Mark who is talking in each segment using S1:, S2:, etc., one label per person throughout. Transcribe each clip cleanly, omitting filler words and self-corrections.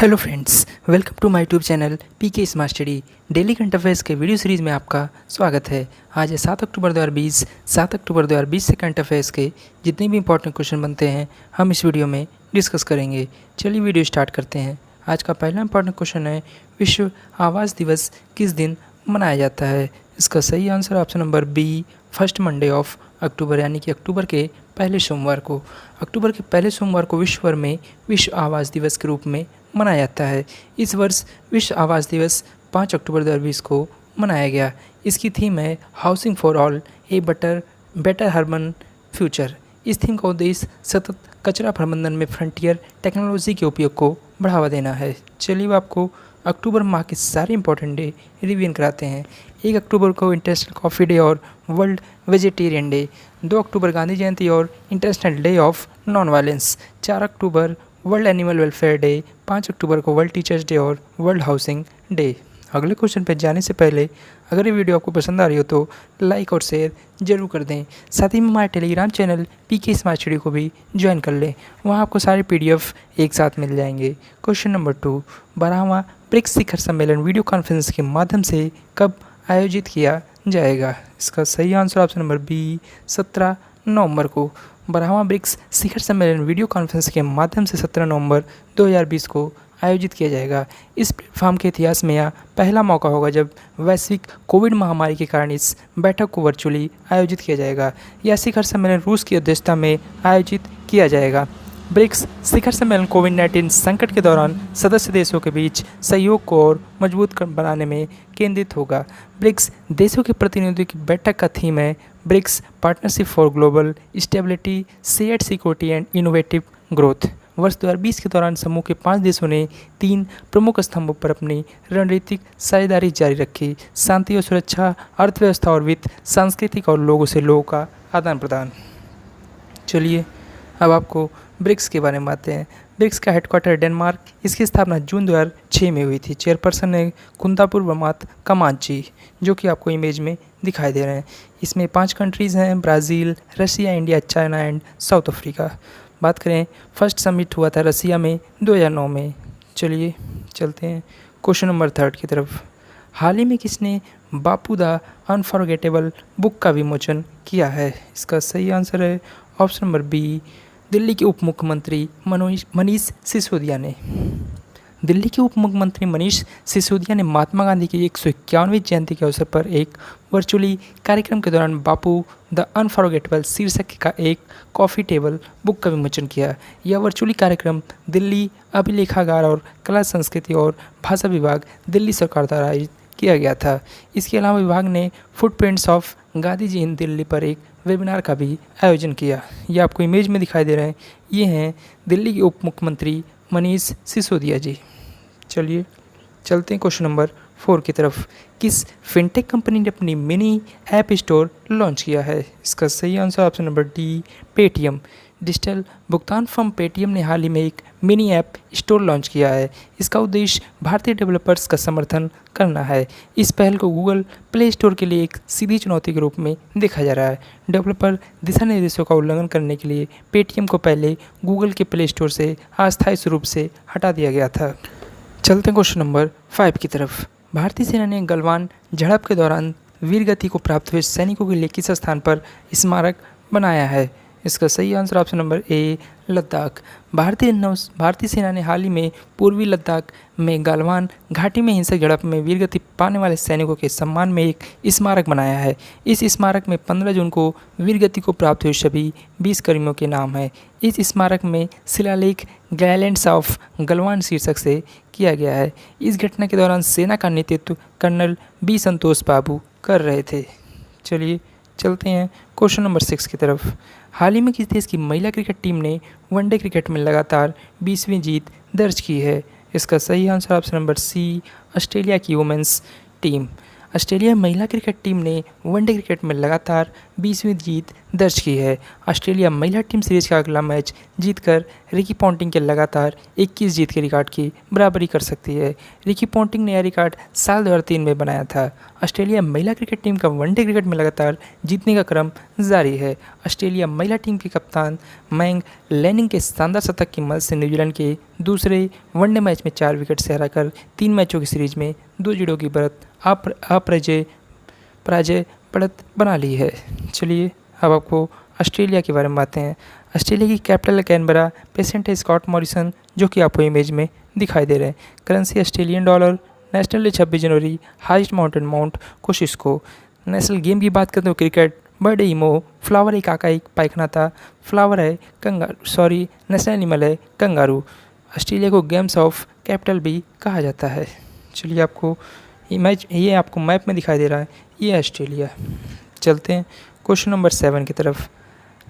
S1: Hello friends, welcome to my YouTube channel PK smart study. Daily current affairs के video series में आपका स्वागत है। आज है 7 अक्टूबर 2020। 7 अक्टूबर 2020 से करंट अफेयर्स के जितने भी इंपॉर्टेंट क्वेश्चन बनते हैं हम इस वीडियो में डिस्कस करेंगे। चलिए वीडियो स्टार्ट करते हैं। आज का पहला इंपॉर्टेंट क्वेश्चन है, विश्व आवास दिवस किस दिन मनाया जाता है? इसका सही answer option number B, first Monday of October, यानी कि अक्टूबर के पहले सोमवार को। अक्टूबर के पहले सोमवार को विश्व भर में विश्व आवास दिवस के रूप में मनाया जाता है। इस वर्ष विश्व आवास दिवस 5 अक्टूबर 2020 को मनाया गया। इसकी थीम है housing for all, a better urban future. इस थीम का उद्देश्य सतत कचरा प्रबंधन में फ्रंटियर टेक्नोलॉजी के उपयोग को बढ़ावा देना है। चलिए आपको अक्टूबर माह के सारे इंपॉर्टेंट डे रिवीजन कराते हैं। 1 अक्टूबर को इंटरनेशनल कॉफ़ी डे और वर्ल्ड वेजिटेरियन डे। 2 अक्टूबर गांधी जयंती और international day of non violence. 4 October world animal welfare day. 5 अक्टूबर को वर्ल्ड टीचर्स डे और वर्ल्ड हाउसिंग डे। अगले क्वेश्चन पर जाने से पहले अगर ये वीडियो आपको पसंद आ रही हो तो लाइक और शेयर जरूर कर दें। साथ ही में हमारे Telegram channel PK smart study को भी ज्वाइन कर लें, वहाँ आपको सारे PDF एक साथ मिल जाएंगे। क्वेश्चन नंबर 2, 12वां ब्रिक्स शिखर सम्मेलन वीडियो कॉन्फ्रेंस के माध्यम से कब आयोजित किया जाएगा? इसका सही आंसर ऑप्शन नंबर बी, 17 नवंबर को। 12वां ब्रिक्स शिखर सम्मेलन वीडियो कॉन्फ्रेंस के माध्यम से 17 नवंबर 2020 को आयोजित किया जाएगा। इस प्लेटफॉर्म के इतिहास में यह पहला मौका होगा जब वैश्विक कोविड महामारी के कारण इस बैठक को वर्चुअली आयोजित किया जाएगा। यह शिखर सम्मेलन रूस की अध्यक्षता में आयोजित किया जाएगा। ब्रिक्स शिखर सम्मेलन कोविड-19 संकट के दौरान सदस्य देशों के बीच सहयोग को और मजबूत बनाने में केंद्रित होगा। ब्रिक्स देशों के प्रतिनिधियों की बैठक का थीम है BRICS partnership for global stability, shared security and innovative growth. वर्ष 2020 के दौरान समूह के 5 देशों ने 3 प्रमुख स्तंभों पर अपनी रणनीतिक साझेदारी जारी रखी: शांति और सुरक्षा, अर्थव्यवस्था और वित्त, सांस्कृतिक और लोगों से लोगों का आदान प्रदान। चलिए अब आपको ब्रिक्स के बारे में बातें हैं। ब्रिक्स का हेडक्वार्टर डेनमार्क। इसकी स्थापना जून 2006 में हुई थी। चेयरपर्सन है कुंदापुर वमात कमांची, जो कि आपको इमेज में दिखाई दे रहे हैं। इसमें 5 कंट्रीज़ हैं, Brazil, Russia, India, China and south Africa. बात करें, फर्स्ट समिट हुआ था रसिया में 2009 में। चलिए चलते हैं क्वेश्चन नंबर 3 की तरफ। हाल ही में किसने बापू द अनफॉरगेटेबल बुक का विमोचन किया है? इसका सही आंसर है ऑप्शन नंबर बी, दिल्ली के उप मुख्यमंत्री मनीष सिसोदिया ने। दिल्ली के उप मुख्यमंत्री मनीष सिसोदिया ने महात्मा गांधी की 151वीं जयंती के अवसर पर एक वर्चुअली कार्यक्रम के दौरान बापू द अनफॉरगेटेबल शीर्षक का एक कॉफ़ी टेबल बुक का विमोचन किया। यह वर्चुअली कार्यक्रम दिल्ली अभिलेखागार और कला संस्कृति और भाषा विभाग, दिल्ली सरकार द्वारा आयोजित किया गया था। इसके अलावा विभाग ने फुटप्रिंट्स ऑफ गांधी जी इन दिल्ली पर एक वेबिनार का भी आयोजन किया। ये आपको इमेज में दिखाई दे रहे हैं, ये हैं दिल्ली के उप मुख्यमंत्री मनीष सिसोदिया जी। चलिए चलते हैं क्वेश्चन नंबर 4 की तरफ। किस फिनटेक कंपनी ने अपनी मिनी ऐप स्टोर लॉन्च किया है? इसका सही answer option number D, Paytm. Digital भुगतान फर्म पेटीएम ने हाल ही में एक मिनी ऐप स्टोर लॉन्च किया है। इसका उद्देश्य भारतीय डेवलपर्स का समर्थन करना है। इस पहल को गूगल प्ले स्टोर के लिए एक सीधी चुनौती के रूप में देखा जा रहा है। डेवलपर दिशा निर्देशों का उल्लंघन करने के लिए पेटीएम को पहले गूगल के प्ले स्टोर से अस्थायी रूप से हटा दिया गया था। चलते हैं क्वेश्चन नंबर 5 की तरफ। भारतीय सेना ने गलवान झड़प के दौरान वीरगति को प्राप्त हुए सैनिकों के लिए किस स्थान पर स्मारक बनाया है? इसका सही आंसर ऑप्शन नंबर ए, लद्दाख। भारतीय सेना ने हाल ही में पूर्वी लद्दाख में गलवान घाटी में हिंसक झड़प में वीरगति पाने वाले सैनिकों के सम्मान में एक स्मारक बनाया है। इस स्मारक में 15 जून को वीरगति को प्राप्त हुए सभी 20 कर्मियों के नाम है। इस स्मारक में शिलालेख गैलेंट्स ऑफ गलवान शीर्षक से किया गया है। इस घटना के दौरान सेना का नेतृत्व कर्नल बी संतोष बाबू कर रहे थे। चलिए चलते हैं क्वेश्चन नंबर 6 की तरफ। हाल ही में किस देश की महिला क्रिकेट टीम ने वनडे क्रिकेट में लगातार 20वीं जीत दर्ज की है? इसका सही answer option number C, Australia की वुमेंस टीम। ऑस्ट्रेलिया महिला क्रिकेट टीम ने वनडे क्रिकेट में लगातार 20वीं जीत दर्ज की है। ऑस्ट्रेलिया महिला टीम सीरीज का अगला मैच जीतकर रिकी पॉन्टिंग के लगातार 21 जीत के रिकॉर्ड की बराबरी कर सकती है। रिकी पॉन्टिंग ने यह रिकॉर्ड साल 2003 में बनाया था। ऑस्ट्रेलिया महिला क्रिकेट टीम का वनडे क्रिकेट में लगातार जीतने का क्रम जारी है। ऑस्ट्रेलिया महिला टीम के कप्तान मैंग लैनिंग के शानदार शतक की मदद से न्यूजीलैंड के दूसरे वनडे मैच में 4 विकेट से हराकर 3 मैचों की सीरीज में 2-0 की पराजय बढ़त बना ली है। चलिए अब आपको ऑस्ट्रेलिया के बारे में बातें हैं। ऑस्ट्रेलिया की कैपिटल है कैनबरा, प्रेसिडेंट है स्कॉट मॉरिसन, जो कि आपको इमेज में दिखाई दे रहे हैं। Currency Australian dollar. National day 26 जनवरी। Highest mountain Mount Kosciuszko. National game की बात करें तो क्रिकेट, बर्ड है ईमो, फ्लावर एक आका एक पायखाना था, फ्लावर है नेशनल एनिमल है कंगारू। ऑस्ट्रेलिया को गेम्स ऑफ कैपिटल भी कहा जाता है। चलिए आपको ये आपको मैप में दिखाई दे रहा है, ये है ऑस्ट्रेलिया। चलते हैं क्वेश्चन नंबर 7 की तरफ।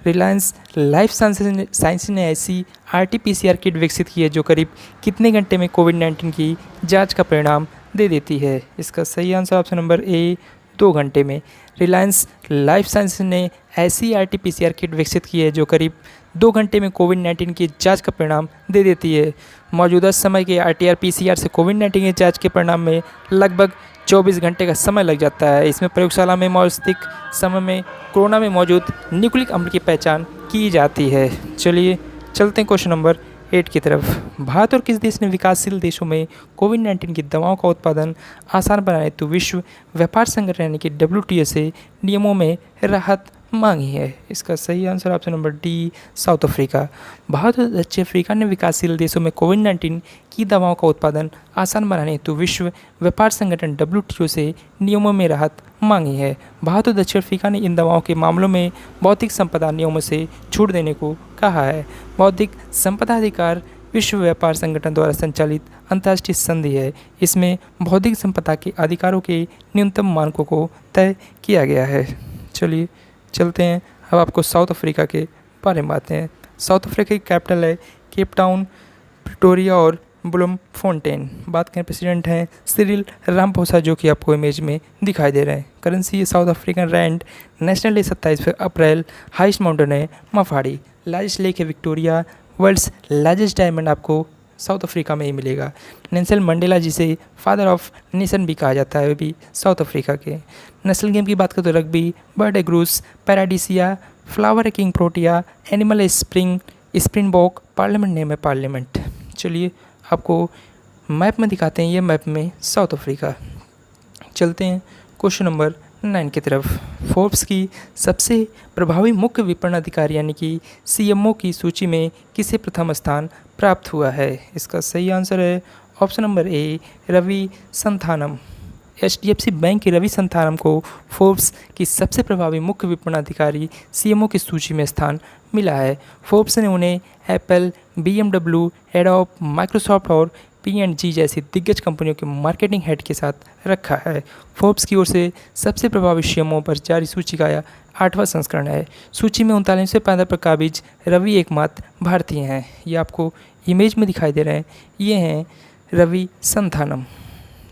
S1: रिलायंस लाइफ साइंसेज ने ऐसी RT-PCR किट विकसित की है जो करीब कितने घंटे में कोविड-19 की जांच का परिणाम दे देती है? इसका सही आंसर ऑप्शन नंबर ए 2 घंटे में। रिलायंस लाइफ साइंसेज ने ऐसी RT-PCR किट विकसित की है जो करीब 2 घंटे में कोविड-19 की जांच का परिणाम दे देती है। मौजूदा समय के RT-PCR से कोविड-19 की जांच के परिणाम में लगभग 24 घंटे का समय लग जाता है। इसमें प्रयोगशाला में वास्तविक समय में कोरोना में मौजूद न्यूक्लिक अम्ल की पहचान की जाती है। चलिए चलते हैं क्वेश्चन नंबर 8 की तरफ। भारत और किस देश ने विकासशील देशों में कोविड-19 की दवाओं का उत्पादन आसान बनाने हेतु विश्व व्यापार संगठन यानी कि WTO से नियमों में राहत मांगी है? इसका सही answer option number D south Africa. Bharat और दक्षिण अफ्रीका ने विकासशील देशों में कोविड-19 की दवाओं का उत्पादन आसान बनाने हेतु विश्व व्यापार संगठन WTO से नियमों में राहत मांगी है। भारत और दक्षिण अफ्रीका ने इन दवाओं के मामलों में बौद्धिक संपदा नियमों से छूट देने को कहा है। बौद्धिक संपदा अधिकार विश्व व्यापार संगठन द्वारा संचालित अंतर्राष्ट्रीय संधि है। इसमें बौद्धिक संपदा के अधिकारों के न्यूनतम मानकों को तय किया गया है। चलिए चलते हैं अब आपको साउथ अफ्रीका के बारे में बातें हैं। साउथ अफ्रीका की कैपिटल है केप टाउन, प्रिटोरिया और ब्लूमफोंटेन। बात करें प्रेसिडेंट हैं सिरिल रामपोसा, जो कि आपको इमेज में दिखाई दे रहे हैं। करेंसी है South African rand. National day 27 April. Highest mountain है मफाड़ी। लार्जेस्ट लेक है विक्टोरिया। वर्ल्ड्स लार्जेस्ट डायमंड आपको साउथ अफ्रीका में ही मिलेगा। नेल्सन मंडेला, जिसे फादर ऑफ नेशन भी कहा जाता है, वो भी साउथ अफ्रीका के। नेशनल गेम की बात करें तो रग्बी, बर्ड है ग्रूस, पैराडीसिया, फ्लावर है किंग प्रोटिया, एनिमल है स्प्रिंगबॉक, पार्लियामेंट नेम है पार्लियामेंट। चलिए आपको मैप में दिखाते हैं, ये मैप में साउथ अफ्रीका। चलते हैं क्वेश्चन नंबर 9 की तरफ। फोर्ब्स की सबसे प्रभावी मुख्य विपणन अधिकारी यानी कि CMO की सूची में किसे प्रथम स्थान प्राप्त हुआ है? इसका सही आंसर है option number A Ravi Santhanam. HDFC bank के रवि संथानम को फोर्ब्स की सबसे प्रभावी मुख्य विपणन अधिकारी CMO की सूची में स्थान मिला है। फोर्ब्स ने उन्हें एप्पल, BMW, एडोब, माइक्रोसॉफ्ट और P&G जैसी दिग्गज कंपनियों के मार्केटिंग हेड के साथ रखा है। फोर्ब्स की ओर से सबसे प्रभावी CMO पर जारी सूची का यह 8वां संस्करण है। सूची में 39वें पायदान पर काबिज रवि एकमात्र भारतीय हैं। ये आपको इमेज में दिखाई दे रहे हैं, ये हैं रवि संथानम।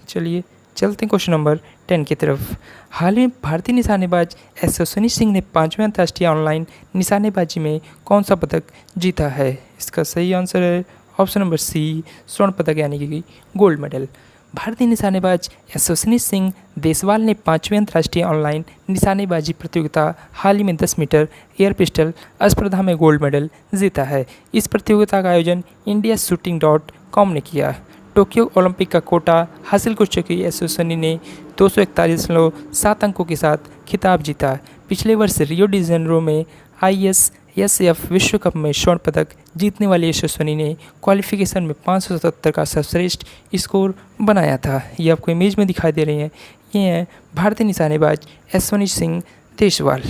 S1: चलिए चलते हैं क्वेश्चन नंबर 10 की तरफ। हाल ही में भारतीय निशानेबाज यशस्विनी सिंह ने 5वें अंतर्राष्ट्रीय ऑनलाइन निशानेबाजी में कौन सा पदक जीता है? इसका सही आंसर है ऑप्शन नंबर सी स्वर्ण पदक यानी कि गोल्ड मेडल। भारतीय निशानेबाज यशस्विनी सिंह देसवाल ने 5वें अंतर्राष्ट्रीय ऑनलाइन निशानेबाजी प्रतियोगिता हाल ही में 10 मीटर एयर पिस्टल स्पर्धा में गोल्ड मेडल जीता है। इस प्रतियोगिता का आयोजन indiashooting.com ने किया। टोक्यो ओलंपिक का कोटा हासिल कर चुकी यशस्विनी ने 241.7 अंकों के साथ खिताब जीता। पिछले वर्ष रियो डी जेनेरो में ISSF विश्व कप में स्वर्ण पदक जीतने वाली यशस्विनी ने क्वालिफिकेशन में 577 का सर्वश्रेष्ठ स्कोर बनाया था। ये आपको इमेज में दिखाई दे रही हैं, ये हैं भारतीय निशानेबाज यशस्विनी सिंह देसवाल।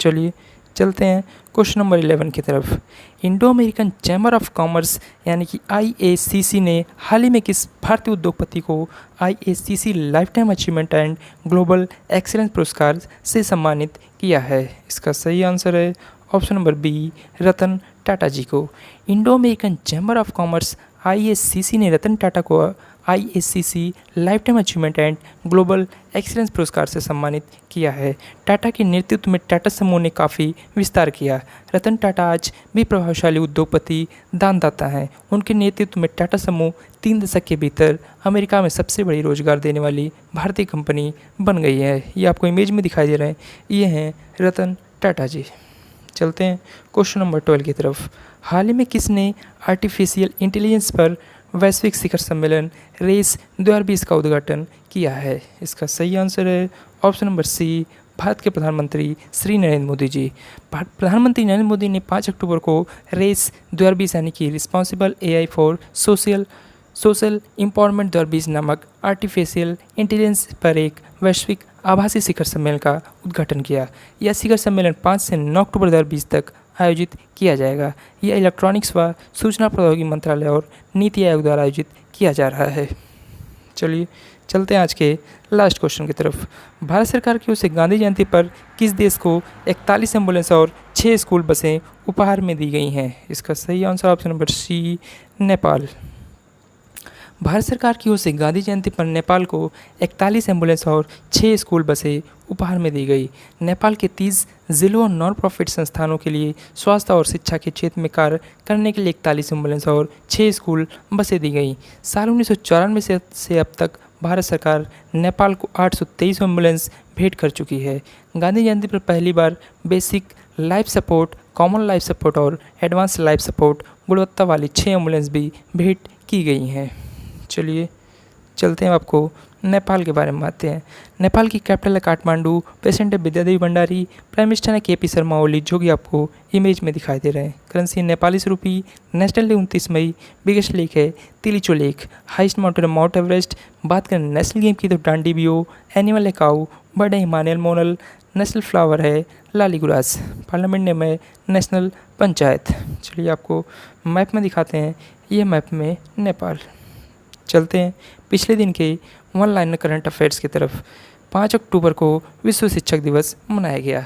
S1: चलिए चलते हैं क्वेश्चन नंबर 11 की तरफ। Indo American chamber of commerce यानी कि IACC ने हाल ही में किस भारतीय उद्योगपति को IACC lifetime achievement and global excellence पुरस्कार से सम्मानित किया है? इसका सही आंसर है option number B Ratan Tata जी को। Indo American chamber of commerce IACC ने रतन टाटा को ISCC life time achievement and global excellence पुरस्कार से सम्मानित किया है। टाटा के नेतृत्व में टाटा समूह ने काफ़ी विस्तार किया। रतन टाटा आज भी प्रभावशाली उद्योगपति दानदाता हैं। उनके नेतृत्व में टाटा समूह 3 दशक के भीतर अमेरिका में सबसे बड़ी रोजगार देने वाली भारतीय कंपनी बन गई है। ये आपको इमेज में दिखाई दे रहे हैं, ये हैं रतन टाटा जी। चलते हैं क्वेश्चन नंबर 12 की तरफ। हाल ही में किसने आर्टिफिशियल इंटेलिजेंस पर वैश्विक शिखर सम्मेलन रेस 2020 का उद्घाटन किया है? इसका सही आंसर है ऑप्शन नंबर सी, भारत के प्रधानमंत्री श्री नरेंद्र मोदी जी। प्रधानमंत्री नरेंद्र मोदी ने 5 अक्टूबर को रेस 2020 यानी कि responsible AI for social empowerment 2020 नामक आर्टिफिशियल इंटेलिजेंस पर एक वैश्विक आभासी शिखर सम्मेलन का उद्घाटन किया। यह शिखर सम्मेलन 5 से 9 अक्टूबर 2020 तक आयोजित किया जाएगा। यह इलेक्ट्रॉनिक्स व सूचना प्रौद्योगिकी मंत्रालय और नीति आयोग द्वारा आयोजित किया जा रहा है। चलिए चलते हैं आज के लास्ट क्वेश्चन की तरफ। भारत सरकार की ओर से गांधी जयंती पर किस देश को 41 एम्बुलेंस और 6 स्कूल बसें उपहार में दी गई हैं? इसका सही answer option number C, Nepal. Bharat सरकार की ओर से गांधी जयंती पर नेपाल को 41 एम्बुलेंस और 6 स्कूल बसें उपहार में दी गई। नेपाल के 30 जिलों और नॉन प्रॉफिट संस्थानों के लिए स्वास्थ्य और शिक्षा के क्षेत्र में कार्य करने के लिए 41 एम्बुलेंस और 6 स्कूल बसें दी गई। साल 1994 से अब तक भारत सरकार नेपाल को 823 एम्बुलेंस भेंट कर चुकी है। गांधी जयंती पर पहली बार basic life support, common life support और एडवांस लाइफ सपोर्ट गुणवत्ता वाली 6 एम्बुलेंस भी भेंट की गई हैं। चलिए चलते हैं, आपको नेपाल के बारे में बातें हैं। नेपाल की कैपिटल है काठमांडू, प्रेसिडेंट है विद्यादेवी भंडारी, प्राइम मिनिस्टर है KP शर्मा ओली, जो कि आपको इमेज में दिखाई दे रहे हैं। करेंसी है नेपाली रुपी। नेशनल डे 29 मई। बिगेस्ट लेक है तिलिचो लेक। हाइस्ट माउंटेन है माउंट एवरेस्ट। बात करें नेशनल गेम की तो डांडी बियो। एनिमल है काऊ। बर्ड है हिमालयन मोनल। नेशनल फ्लावर है लालीगुरास। पार्लियामेंट नेम है नेशनल पंचायत। चलिए आपको मैप में दिखाते हैं, ये मैप में नेपाल। चलते हैं पिछले दिन के 1 लाइनर करंट अफेयर्स की तरफ। 5 अक्टूबर को विश्व शिक्षक दिवस मनाया गया।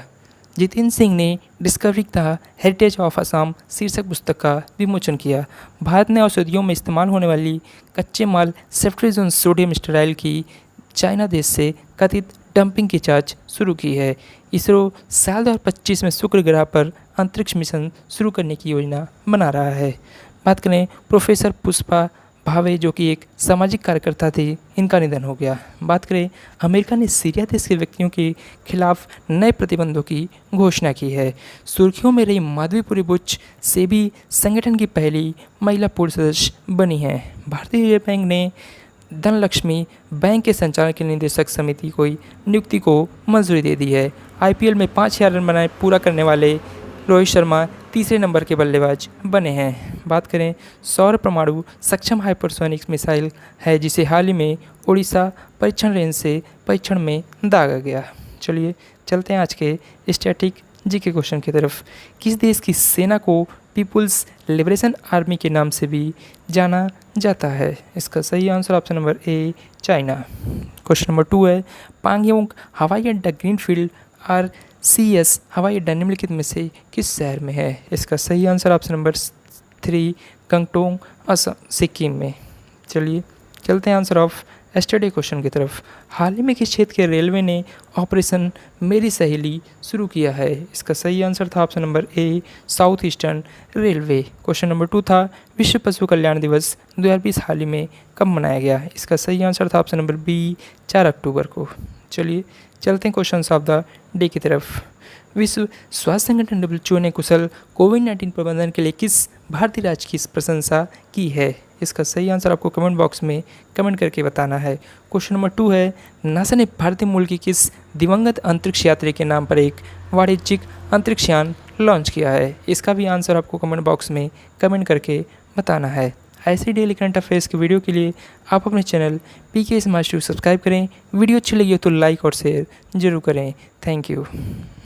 S1: जितेंद्र सिंह ने discovering the heritage of Assam शीर्षक पुस्तक का विमोचन किया। भारत ने औषधियों में इस्तेमाल होने वाली कच्चे माल सेफ्ट्रिजोन सोडियम स्टेराइल की चाइना देश से कथित डंपिंग की जांच शुरू की है। इसरो साल 2025 में शुक्र ग्रह पर अंतरिक्ष मिशन शुरू करने की योजना बना रहा है। बात करें प्रोफेसर पुष्पा भावे, जो कि एक सामाजिक कार्यकर्ता थे, इनका निधन हो गया। बात करें अमेरिका ने सीरिया देश के व्यक्तियों के खिलाफ नए प्रतिबंधों की घोषणा की है। सुर्खियों में रही माधवीपुरी बुच सेबी संगठन की पहली महिला पूर्व सदस्य बनी हैं। भारतीय रिजर्व बैंक ने धनलक्ष्मी बैंक के संचालन के निदेशक समिति को नियुक्ति को मंजूरी दे दी है। IPL में 5000 रन बनाए पूरा करने वाले रोहित शर्मा तीसरे नंबर के बल्लेबाज बने हैं। बात करें सौर परमाणु सक्षम हाइपरसोनिक मिसाइल है, जिसे हाल ही में उड़ीसा परीक्षण रेंज से परीक्षण में दागा गया। चलिए चलते हैं आज के स्टैटिक GK क्वेश्चन की तरफ। किस देश की सेना को पीपुल्स लिबरेशन आर्मी के नाम से भी जाना जाता है? इसका सही आंसर ऑप्शन नंबर ए, चाइना। क्वेश्चन नंबर 2 है, पांगयोंग हवाई अड्डा ग्रीनफील्ड RCS हवाई अड्डा निम्नलिखित में से किस शहर में है? इसका सही answer option number 3, Gangtok Assam Sikkim में। चलिए चलते हैं आंसर ऑफ एस्टरडे क्वेश्चन की तरफ। हाल ही में किस क्षेत्र के रेलवे ने ऑपरेशन मेरी सहेली शुरू किया है? इसका सही आंसर था ऑप्शन नंबर ए, south eastern railway. Question number 2 था, विश्व पशु कल्याण दिवस 2020 हाल ही में कब मनाया गया? इसका सही आंसर था ऑप्शन नंबर बी, 4 अक्टूबर को। चलिए चलते हैं क्वेश्चन ऑफ द डे की तरफ। विश्व स्वास्थ्य संगठन WHO ने कुशल कोविड-19 प्रबंधन के लिए किस भारतीय राज्य की प्रशंसा की है? इसका सही आंसर आपको कमेंट बॉक्स में कमेंट करके बताना है। क्वेश्चन नंबर 2 है, नासा ने भारतीय मूल की किस दिवंगत अंतरिक्ष यात्री के नाम पर एक वाणिज्यिक अंतरिक्ष यान लॉन्च किया है? इसका भी आंसर आपको कमेंट बॉक्स में कमेंट करके बताना है। ऐसी डेली करंट अफेयर्स की वीडियो के लिए आप अपने channel PK smart study subscribe करें। वीडियो अच्छी लगी हो तो लाइक और शेयर जरूर करें। Thank you.